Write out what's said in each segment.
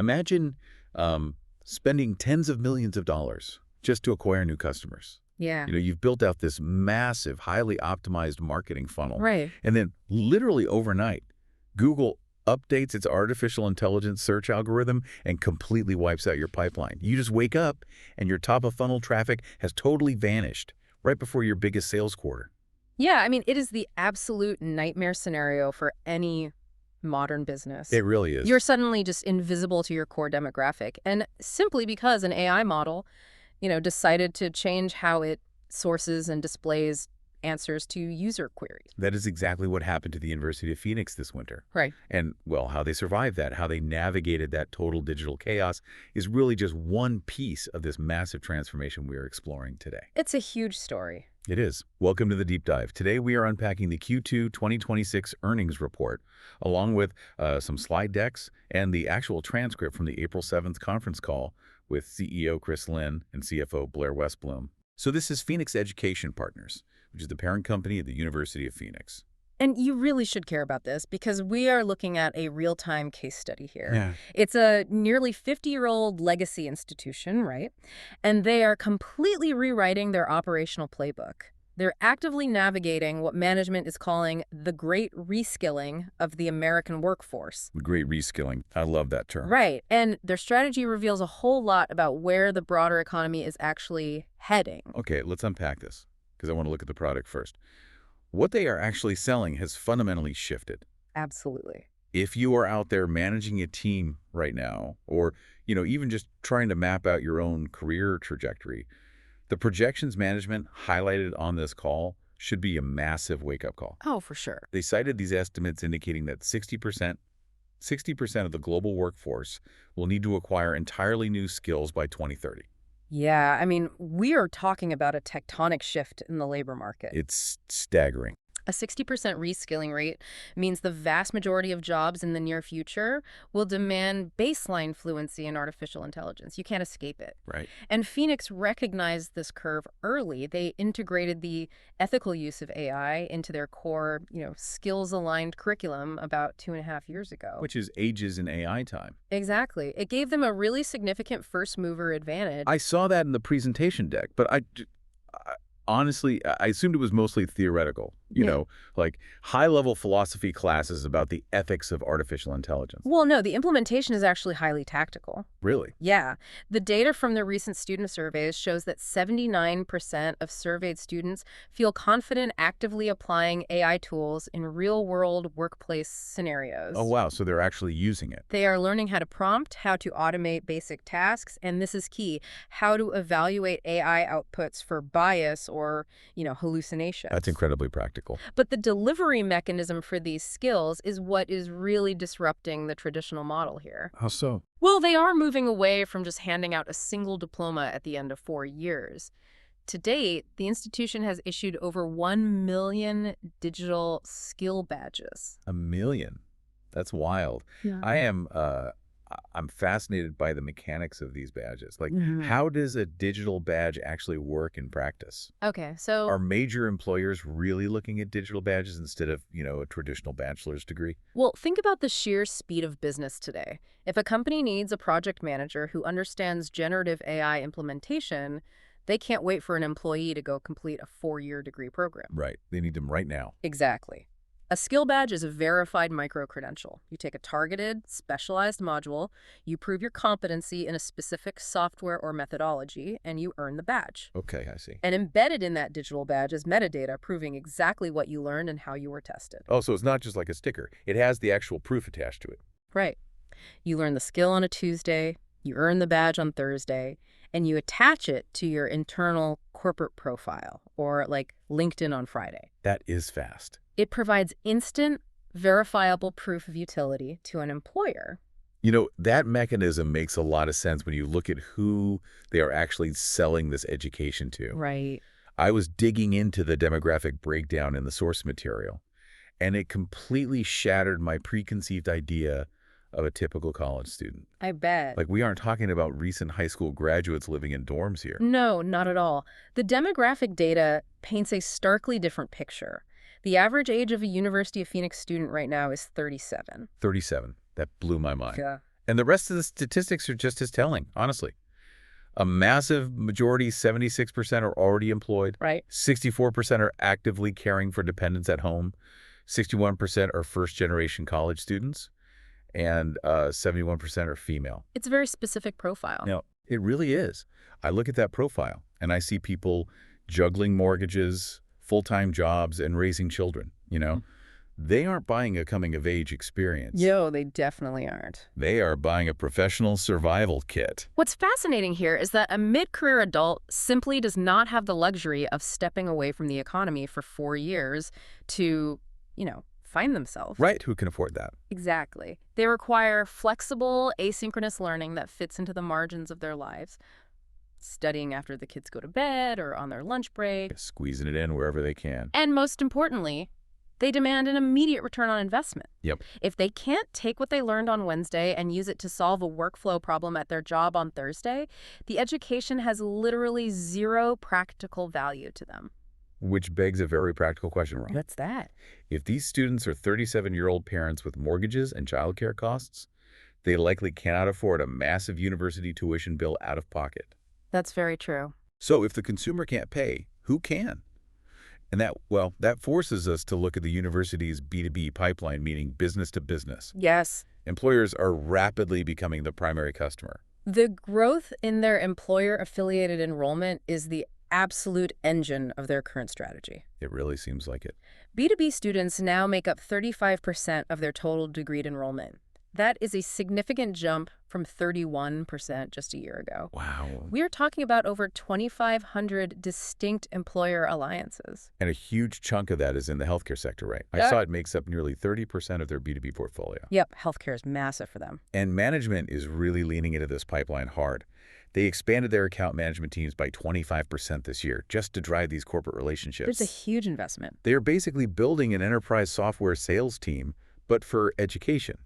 Imagine spending tens of millions of dollars just to acquire new customers. Yeah. You've built out this massive, highly optimized marketing funnel. Right. And then literally overnight, Google updates its artificial intelligence search algorithm and completely wipes out your pipeline. You just wake up and your top of funnel traffic has totally vanished right before your biggest sales quarter. Yeah, I mean, it is the absolute nightmare scenario for any modern business. It really is. You're suddenly just invisible to your core demographic. And simply because an AI model, decided to change how it sources and displays answers to user queries. That is exactly what happened to the University of Phoenix this winter. Right. And, well, how they survived that, how they navigated that total digital chaos is really just one piece of this massive transformation we are exploring today. It's a huge story. It is. Welcome to the Deep Dive. Today we are unpacking the Q2 2026 earnings report, along with some slide decks and the actual transcript from the April 7th conference call with CEO Chris Lin and CFO Blair Westblom. So this is Phoenix Education Partners, which is the parent company of the University of Phoenix. And you really should care about this because we are looking at a real-time case study here. Yeah. It's a nearly 50-year-old legacy institution, right? And they are completely rewriting their operational playbook. They're actively navigating what management is calling the great reskilling of the American workforce. The great reskilling. I love that term. Right. And their strategy reveals a whole lot about where the broader economy is actually heading. Okay, let's unpack this because I want to look at the product first. What they are actually selling has fundamentally shifted. Absolutely. If you are out there managing a team right now, or even just trying to map out your own career trajectory, the projections management highlighted on this call should be a massive wake-up call. Oh, for sure. They cited these estimates indicating that 60% of the global workforce will need to acquire entirely new skills by 2030. Yeah, I mean, we are talking about a tectonic shift in the labor market. It's staggering. A 60% reskilling rate means the vast majority of jobs in the near future will demand baseline fluency in artificial intelligence. You can't escape it. Right. And Phoenix recognized this curve early. They integrated the ethical use of AI into their core, skills-aligned curriculum about 2.5 years ago. Which is ages in AI time. Exactly. It gave them a really significant first-mover advantage. I saw that in the presentation deck, but honestly, I assumed it was mostly theoretical, like high-level philosophy classes about the ethics of artificial intelligence. Well, no, the implementation is actually highly tactical. Really? Yeah. The data from the recent student surveys shows that 79% of surveyed students feel confident actively applying AI tools in real-world workplace scenarios. Oh, wow. So they're actually using it. They are learning how to prompt, how to automate basic tasks, and this is key, how to evaluate AI outputs for bias or, hallucination. That's incredibly practical. But the delivery mechanism for these skills is what is really disrupting the traditional model here. How so? Well, they are moving away from just handing out a single diploma at the end of 4 years. To date, the institution has issued over 1 million digital skill badges. 1 million? That's wild. Yeah. I'm fascinated by the mechanics of these badges. Like, how does a digital badge actually work in practice? Okay, so... Are major employers really looking at digital badges instead of, a traditional bachelor's degree? Well, think about the sheer speed of business today. If a company needs a project manager who understands generative AI implementation, they can't wait for an employee to go complete a 4-year degree program. Right. They need them right now. Exactly. A skill badge is a verified micro-credential. You take a targeted, specialized module, you prove your competency in a specific software or methodology, and you earn the badge. Okay, I see. And embedded in that digital badge is metadata proving exactly what you learned and how you were tested. Oh, so it's not just like a sticker. It has the actual proof attached to it. Right. You learn the skill on a Tuesday, you earn the badge on Thursday, and you attach it to your internal corporate profile, or like LinkedIn on Friday. That is fast. It provides instant, verifiable proof of utility to an employer. That mechanism makes a lot of sense when you look at who they are actually selling this education to. Right. I was digging into the demographic breakdown in the source material, and it completely shattered my preconceived idea of a typical college student. I bet. Like, we aren't talking about recent high school graduates living in dorms here. No, not at all. The demographic data paints a starkly different picture. The average age of a University of Phoenix student right now is 37. 37. That blew my mind. Yeah. And the rest of the statistics are just as telling, honestly. A massive majority, 76%, are already employed. Right. 64% are actively caring for dependents at home. 61% are first-generation college students. And 71% are female. It's a very specific profile. Now, it really is. I look at that profile, and I see people juggling mortgages, full-time jobs, and raising children, They aren't buying a coming-of-age experience. Yo, they definitely aren't. They are buying a professional survival kit. What's fascinating here is that a mid-career adult simply does not have the luxury of stepping away from the economy for 4 years to, find themselves. Right, who can afford that? Exactly. They require flexible, asynchronous learning that fits into the margins of their lives. Studying after the kids go to bed or on their lunch break. Squeezing it in wherever they can. And most importantly, they demand an immediate return on investment. Yep. If they can't take what they learned on Wednesday and use it to solve a workflow problem at their job on Thursday, the education has literally zero practical value to them. Which begs a very practical question, Ron. What's that? If these students are 37-year-old parents with mortgages and childcare costs, they likely cannot afford a massive university tuition bill out of pocket. That's very true. So if the consumer can't pay, who can? And that forces us to look at the university's B2B pipeline, meaning business to business. Yes. Employers are rapidly becoming the primary customer. The growth in their employer-affiliated enrollment is the absolute engine of their current strategy. It really seems like it. B2B students now make up 35% of their total degreed enrollment. That is a significant jump from 31% just a year ago. Wow. We are talking about over 2,500 distinct employer alliances. And a huge chunk of that is in the healthcare sector, right? I Yeah. saw it makes up nearly 30% of their B2B portfolio. Yep, healthcare is massive for them. And management is really leaning into this pipeline hard. They expanded their account management teams by 25% this year just to drive these corporate relationships. It's a huge investment. They are basically building an enterprise software sales team, but for education.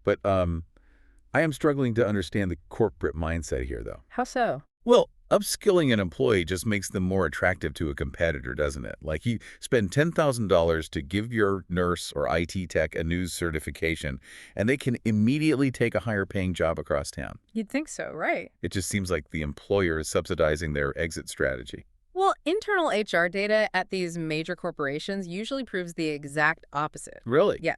But I am struggling to understand the corporate mindset here, though. How so? Well, upskilling an employee just makes them more attractive to a competitor, doesn't it? Like you spend $10,000 to give your nurse or IT tech a news certification, and they can immediately take a higher-paying job across town. You'd think so, right? It just seems like the employer is subsidizing their exit strategy. Well, internal HR data at these major corporations usually proves the exact opposite. Really? Yeah.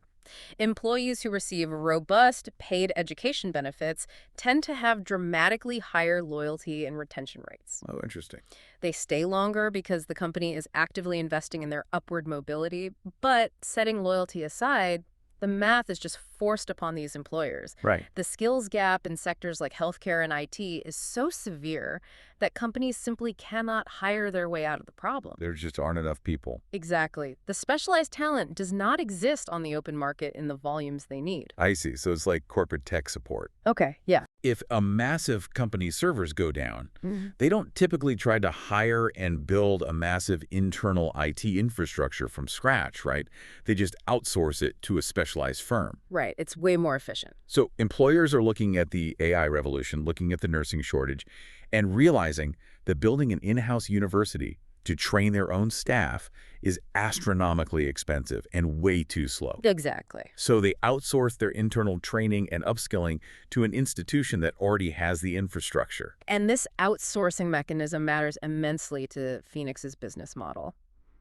Employees who receive robust paid education benefits tend to have dramatically higher loyalty and retention rates. Oh, interesting. They stay longer because the company is actively investing in their upward mobility, but setting loyalty aside, the math is just forced upon these employers. Right. The skills gap in sectors like healthcare and IT is so severe that companies simply cannot hire their way out of the problem. There just aren't enough people. Exactly. The specialized talent does not exist on the open market in the volumes they need. I see. So it's like corporate tech support. Okay, yeah. If a massive company's servers go down, they don't typically try to hire and build a massive internal IT infrastructure from scratch, right? They just outsource it to a specialized firm. Right. It's way more efficient. So employers are looking at the AI revolution, looking at the nursing shortage, and realizing that building an in-house university to train their own staff is astronomically expensive and way too slow. Exactly. So they outsource their internal training and upskilling to an institution that already has the infrastructure. And this outsourcing mechanism matters immensely to Phoenix's business model.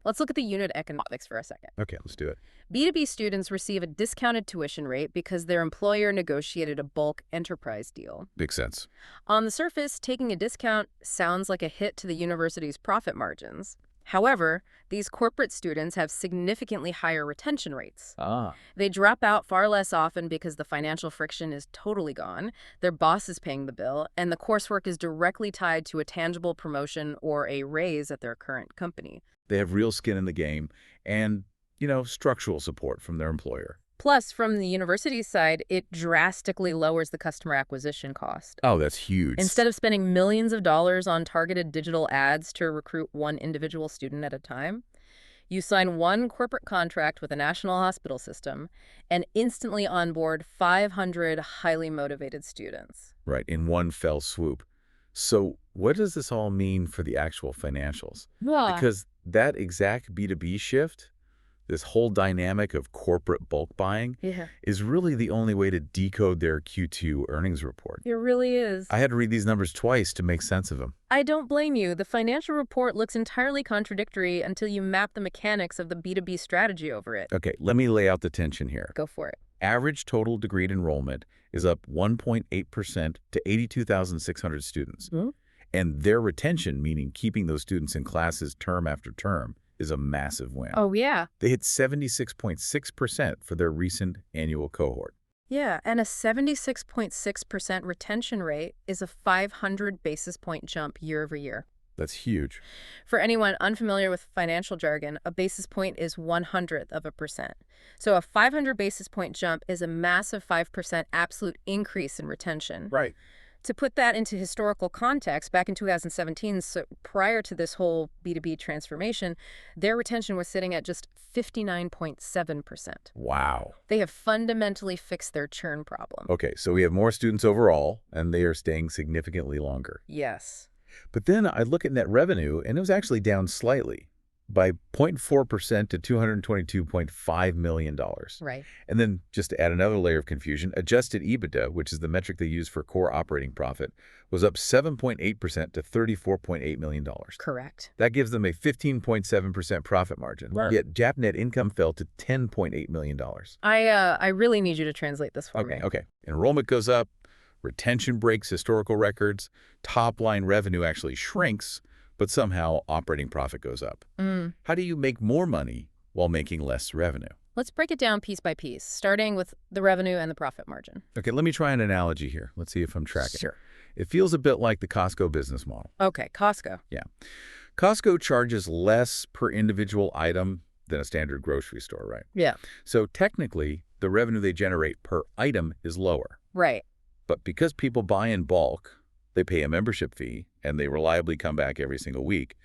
Let's look at the unit economics for a second. Okay, let's do it. B2B students receive a discounted tuition rate because their employer negotiated a bulk enterprise deal. Makes sense. On the surface, taking a discount sounds like a hit to the university's profit margins. However, these corporate students have significantly higher retention rates. They drop out far less often because the financial friction is totally gone, their boss is paying the bill, and the coursework is directly tied to a tangible promotion or a raise at their current company. They have real skin in the game and, structural support from their employer. Plus, from the university side, it drastically lowers the customer acquisition cost. Oh, that's huge. Instead of spending millions of dollars on targeted digital ads to recruit one individual student at a time, you sign one corporate contract with a national hospital system and instantly onboard 500 highly motivated students. Right, in one fell swoop. So what does this all mean for the actual financials? Because that exact B2B shift, this whole dynamic of corporate bulk buying Yeah, is really the only way to decode their Q2 earnings report. it really is. I had to read these numbers twice to make sense of them. I don't blame you. The financial report looks entirely contradictory until you map the mechanics of the B2B strategy over it. Okay, let me lay out the tension here. Go for it. Average total degree enrollment is up 1.8% to 82,600 students. Hmm? And their retention, meaning keeping those students in classes term after term, is a massive win. Oh, yeah. They hit 76.6% for their recent annual cohort. Yeah, and a 76.6% retention rate is a 500 basis point jump year over year. That's huge. For anyone unfamiliar with financial jargon, a basis point is 1/100th of a percent. So a 500 basis point jump is a massive 5% absolute increase in retention. Right. To put that into historical context, back in 2017, so prior to this whole B2B transformation, their retention was sitting at just 59.7%. Wow. They have fundamentally fixed their churn problem. Okay, so we have more students overall, and they are staying significantly longer. Yes. But then I look at net revenue, and it was actually down slightly by 0.4% to $222.5 million. Right. And then just to add another layer of confusion, adjusted EBITDA, which is the metric they use for core operating profit, was up 7.8% to $34.8 million. Correct. That gives them a 15.7% profit margin. Right. Yet GAAP net income fell to $10.8 million. I really need you to translate this for me. Okay. Enrollment goes up, retention breaks historical records, top-line revenue actually shrinks, but somehow operating profit goes up. How do you make more money while making less revenue? Let's break it down piece by piece, starting with the revenue and the profit margin. Okay, let me try an analogy here. Let's see if I'm tracking. Sure. It feels a bit like the Costco business model. Okay, Costco. Yeah. Costco charges less per individual item than a standard grocery store, right? Yeah. So technically, the revenue they generate per item is lower. Right. But because people buy in bulk, they pay a membership fee, and they reliably come back every single week,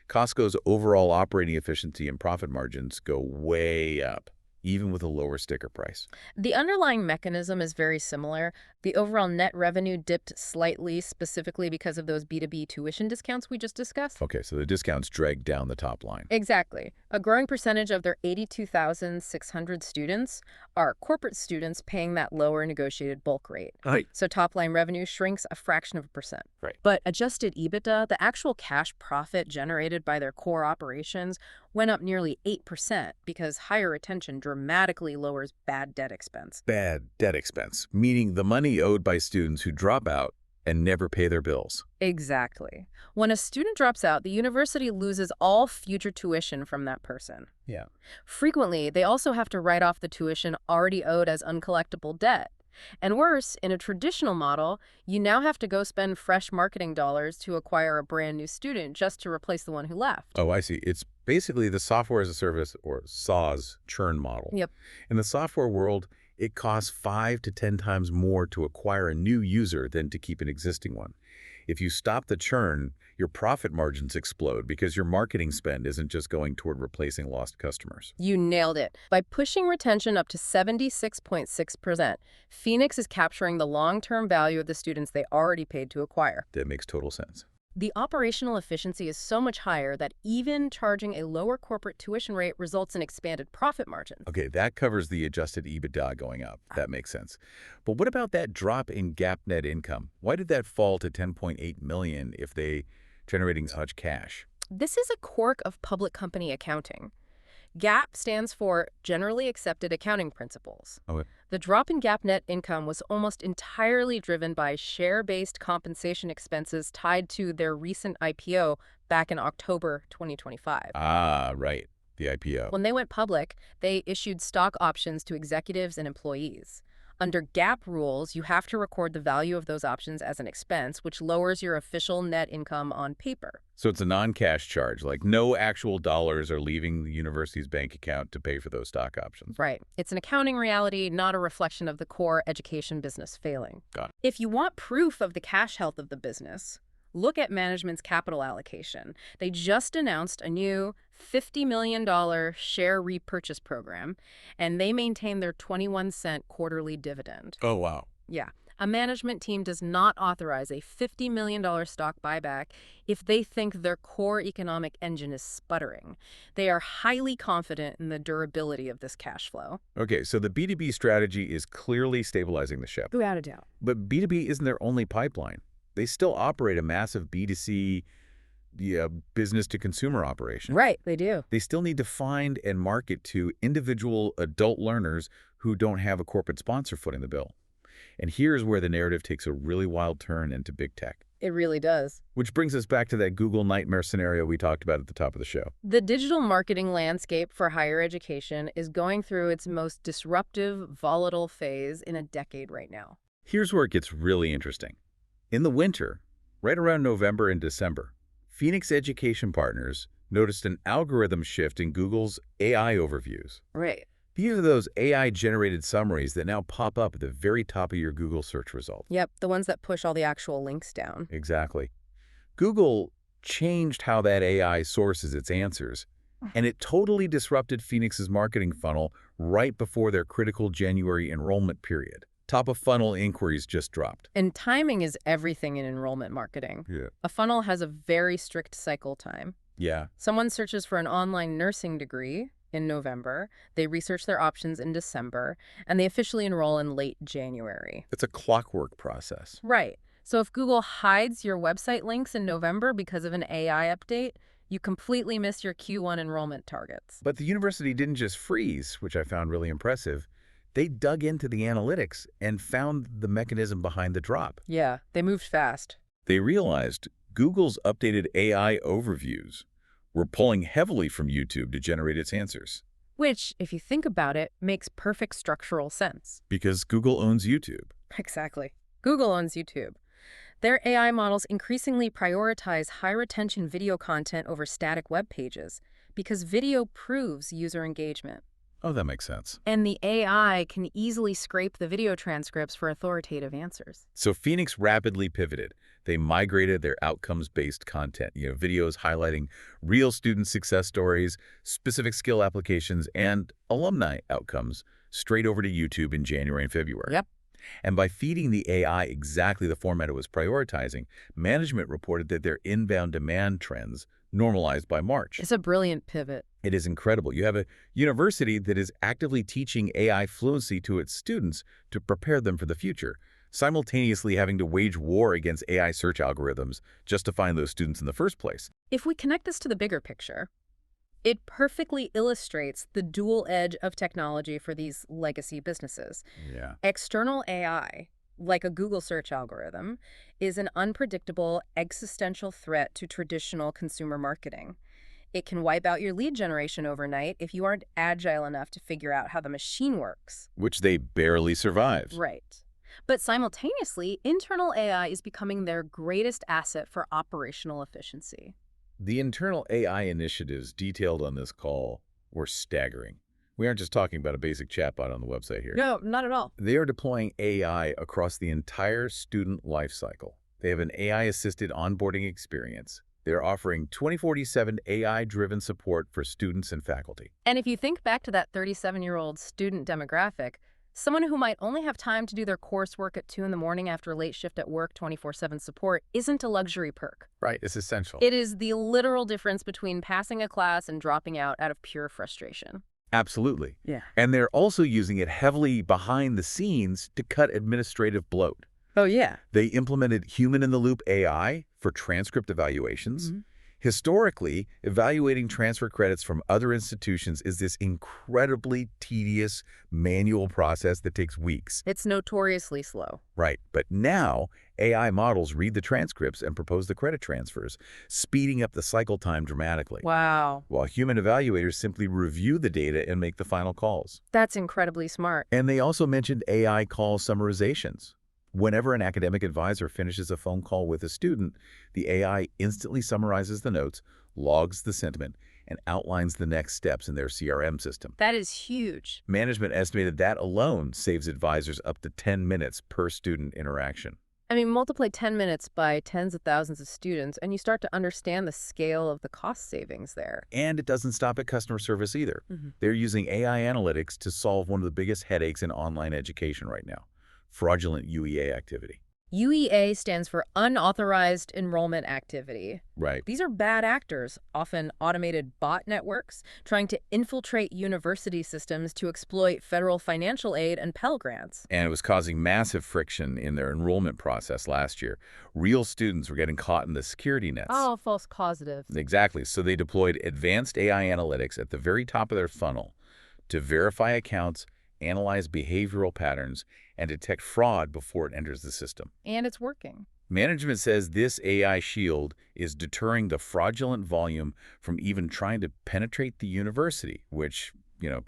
Costco's overall operating efficiency and profit margins go way up, even with a lower sticker price. The underlying mechanism is very similar. The overall net revenue dipped slightly, specifically because of those B2B tuition discounts we just discussed. Okay, so the discounts drag down the top line. Exactly. A growing percentage of their 82,600 students are corporate students paying that lower negotiated bulk rate. Right. So top-line revenue shrinks a fraction of a percent. Right. But adjusted EBITDA, the actual cash profit generated by their core operations, went up nearly 8% because higher retention dramatically lowers bad debt expense. Bad debt expense, meaning the money owed by students who drop out and never pay their bills. Exactly. When a student drops out, the university loses all future tuition from that person. Yeah. Frequently, they also have to write off the tuition already owed as uncollectible debt. And worse, in a traditional model, you now have to go spend fresh marketing dollars to acquire a brand new student just to replace the one who left. Oh, I see. It's basically the software as a service, or SaaS, churn model. Yep. In the software world, it costs 5 to 10 times more to acquire a new user than to keep an existing one. If you stop the churn, your profit margins explode because your marketing spend isn't just going toward replacing lost customers. You nailed it. By pushing retention up to 76.6%, Phoenix is capturing the long-term value of the students they already paid to acquire. That makes total sense. The operational efficiency is so much higher that even charging a lower corporate tuition rate results in expanded profit margins. Okay, that covers the adjusted EBITDA going up. That makes sense. But what about that drop in GAAP net income? Why did that fall to $10.8 million if they generating such cash? This is a quirk of public company accounting. GAAP stands for Generally Accepted Accounting Principles. Okay. The drop in GAAP net income was almost entirely driven by share-based compensation expenses tied to their recent IPO back in October 2025. Ah, right. The IPO. When they went public, they issued stock options to executives and employees. Under GAAP rules, you have to record the value of those options as an expense, which lowers your official net income on paper. So it's a non-cash charge, like no actual dollars are leaving the university's bank account to pay for those stock options. Right. It's an accounting reality, not a reflection of the core education business failing. Got it. If you want proof of the cash health of the business, look at management's capital allocation. They just announced a new $50 million share repurchase program, and they maintain their 21-cent quarterly dividend. Oh, wow. Yeah. A management team does not authorize a $50 million stock buyback if they think their core economic engine is sputtering. They are highly confident in the durability of this cash flow. Okay, so the B2B strategy is clearly stabilizing the ship. Without a doubt. But B2B isn't their only pipeline. They still operate a massive B2C business-to-consumer operation. Right, they do. They still need to find and market to individual adult learners who don't have a corporate sponsor footing the bill. And here's where the narrative takes a really wild turn into big tech. It really does. Which brings us back to that Google nightmare scenario we talked about at the top of the show. The digital marketing landscape for higher education is going through its most disruptive, volatile phase in a decade right now. Here's where it gets really interesting. In the winter, right around November and December, Phoenix Education Partners noticed an algorithm shift in Google's AI overviews. Right. These are those AI-generated summaries that now pop up at the very top of your Google search result. Yep, the ones that push all the actual links down. Exactly. Google changed how that AI sources its answers, and it totally disrupted Phoenix's marketing funnel right before their critical January enrollment period. Top-of-funnel inquiries just dropped. And timing is everything in enrollment marketing. Yeah. A funnel has a very strict cycle time. Yeah. Someone searches for an online nursing degree in November, they research their options in December, and they officially enroll in late January. It's a clockwork process. Right. So if Google hides your website links in November because of an AI update, you completely miss your Q1 enrollment targets. But the university didn't just freeze, which I found really impressive. They dug into the analytics and found the mechanism behind the drop. Yeah, they moved fast. They realized Google's updated AI overviews were pulling heavily from YouTube to generate its answers. Which, if you think about it, makes perfect structural sense. Because Google owns YouTube. Exactly. Google owns YouTube. Their AI models increasingly prioritize high-retention video content over static web pages because video proves user engagement. Oh, that makes sense. And the AI can easily scrape the video transcripts for authoritative answers. So Phoenix rapidly pivoted. They migrated their outcomes-based content, videos highlighting real student success stories, specific skill applications, and alumni outcomes straight over to YouTube in January and February. Yep. And by feeding the AI exactly the format it was prioritizing, management reported that their inbound demand trends normalized by March. It's a brilliant pivot. It is incredible. You have a university that is actively teaching AI fluency to its students to prepare them for the future, simultaneously having to wage war against AI search algorithms just to find those students in the first place. If we connect this to the bigger picture, it perfectly illustrates the dual edge of technology for these legacy businesses. Yeah. External AI, like a Google search algorithm, is an unpredictable existential threat to traditional consumer marketing. It can wipe out your lead generation overnight if you aren't agile enough to figure out how the machine works. Which they barely survived. Right. But simultaneously, internal AI is becoming their greatest asset for operational efficiency. The internal AI initiatives detailed on this call were staggering. We aren't just talking about a basic chatbot on the website here. No, not at all. They are deploying AI across the entire student lifecycle. They have an AI-assisted onboarding experience. They're offering 24/7 AI-driven support for students and faculty. And if you think back to that 37-year-old student demographic, someone who might only have time to do their coursework at 2 in the morning after a late shift at work, 24/7 support isn't a luxury perk. Right, it's essential. It is the literal difference between passing a class and dropping out of pure frustration. Absolutely. Yeah. And they're also using it heavily behind the scenes to cut administrative bloat. Oh, yeah. They implemented human-in-the-loop AI for transcript evaluations. Historically, evaluating transfer credits from other institutions is this incredibly tedious manual process that takes weeks. It's notoriously slow. Right, but now AI models read the transcripts and propose the credit transfers, speeding up the cycle time dramatically. Wow. While human evaluators simply review the data and make the final calls. That's incredibly smart. And they also mentioned AI call summarizations. Whenever an academic advisor finishes a phone call with a student, the AI instantly summarizes the notes, logs the sentiment, and outlines the next steps in their CRM system. That is huge. Management estimated that alone saves advisors up to 10 minutes per student interaction. I mean, multiply 10 minutes by tens of thousands of students, and you start to understand the scale of the cost savings there. And it doesn't stop at customer service either. They're using AI analytics to solve one of the biggest headaches in online education right now: fraudulent UEA activity. UEA stands for unauthorized enrollment activity. Right. These are bad actors, often automated bot networks, trying to infiltrate university systems to exploit federal financial aid and Pell Grants. And it was causing massive friction in their enrollment process last year. Real students were getting caught in the security nets. Oh, false positives. Exactly. So they deployed advanced AI analytics at the very top of their funnel to verify accounts, analyze behavioral patterns, and detect fraud before it enters the system. And it's working. Management says this AI shield is deterring the fraudulent volume from even trying to penetrate the university, which,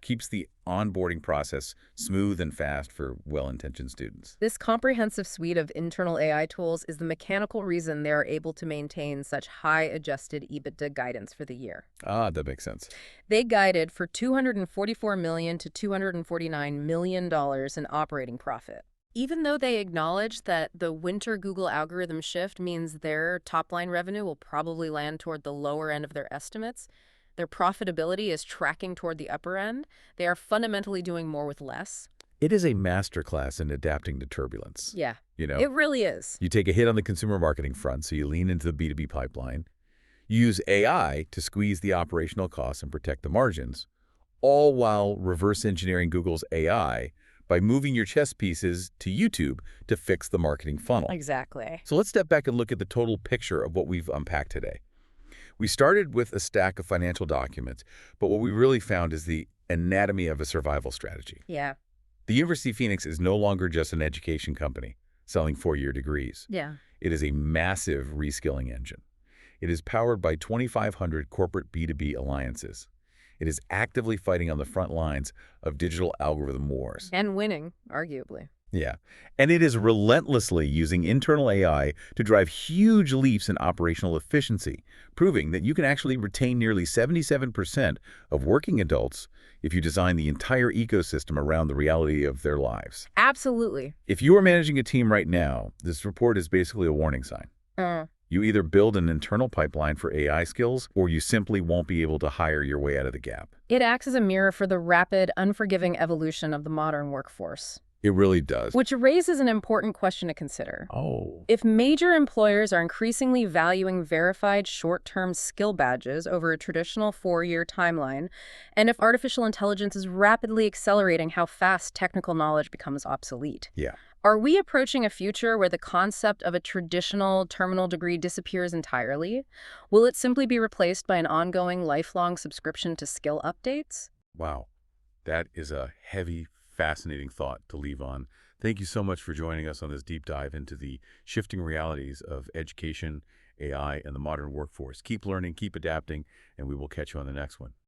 keeps the onboarding process smooth and fast for well-intentioned students. This comprehensive suite of internal AI tools is the mechanical reason they are able to maintain such high adjusted EBITDA guidance for the year. Ah, that makes sense. They guided for $244 million to $249 million in operating profit. Even though they acknowledge that the winter Google algorithm shift means their top-line revenue will probably land toward the lower end of their estimates, their profitability is tracking toward the upper end. They are fundamentally doing more with less. It is a masterclass in adapting to turbulence. Yeah, it really is. You take a hit on the consumer marketing front, so you lean into the B2B pipeline. You use AI to squeeze the operational costs and protect the margins, all while reverse engineering Google's AI by moving your chess pieces to YouTube to fix the marketing funnel. Exactly. So let's step back and look at the total picture of what we've unpacked today. We started with a stack of financial documents, but what we really found is the anatomy of a survival strategy. Yeah. The University of Phoenix is no longer just an education company selling four-year degrees. Yeah. It is a massive reskilling engine. It is powered by 2,500 corporate B2B alliances. It is actively fighting on the front lines of digital algorithm wars. And winning, arguably. Yeah. And it is relentlessly using internal AI to drive huge leaps in operational efficiency, proving that you can actually retain nearly 77% of working adults if you design the entire ecosystem around the reality of their lives. Absolutely. If you are managing a team right now, this report is basically a warning sign. You either build an internal pipeline for AI skills, or you simply won't be able to hire your way out of the gap. It acts as a mirror for the rapid, unforgiving evolution of the modern workforce. It really does. Which raises an important question to consider. Oh. If major employers are increasingly valuing verified short-term skill badges over a traditional four-year timeline, and if artificial intelligence is rapidly accelerating how fast technical knowledge becomes obsolete, Yeah. are we approaching a future where the concept of a traditional terminal degree disappears entirely? Will it simply be replaced by an ongoing lifelong subscription to skill updates? Wow. That is a heavy, fascinating thought to leave on. Thank you so much for joining us on this deep dive into the shifting realities of education, AI, and the modern workforce. Keep learning, keep adapting, and we will catch you on the next one.